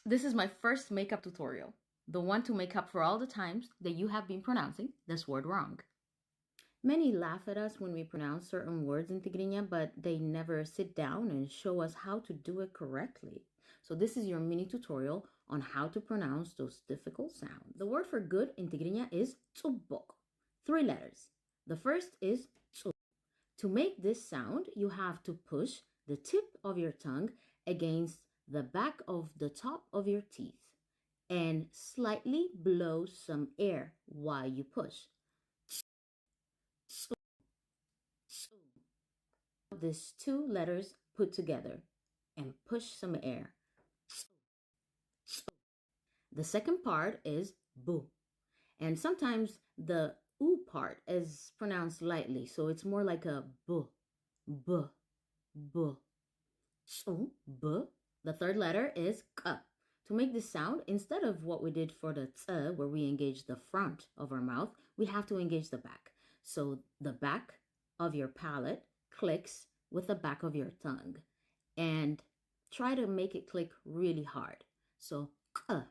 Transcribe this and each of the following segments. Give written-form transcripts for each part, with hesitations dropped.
This is my first makeup tutorial, the one to make up for all the times that you have been pronouncing this word wrong. Many laugh at us when we pronounce certain words in Tigrinya, but they never sit down and show us how to do it correctly. So this is your mini tutorial on how to pronounce those difficult sounds. The word for good in Tigrinya is tsubok. 3 letters. The first is tsu. To make this sound, you have to push the tip of your tongue against the back of the top of your teeth and slightly blow some air while you push. These 2 letters put together and push some air. The second part is bu. And sometimes the u part is pronounced lightly, so it's more like a bu, bu, bu. So, bu. The third letter is k. To make this sound, instead of what we did for the t, where we engage the front of our mouth, we have to engage the back. So the back of your palate clicks with the back of your tongue. And try to make it click really hard. So, k,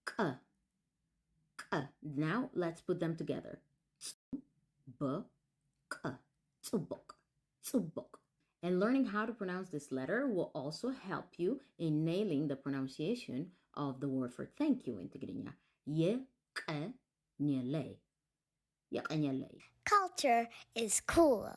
k, k. Now let's put them together. B, k, tsubok, tsubok. And learning how to pronounce this letter will also help you in nailing the pronunciation of the word for thank you in Tigrinya. Ye, ke, nye, lei. Culture is cool.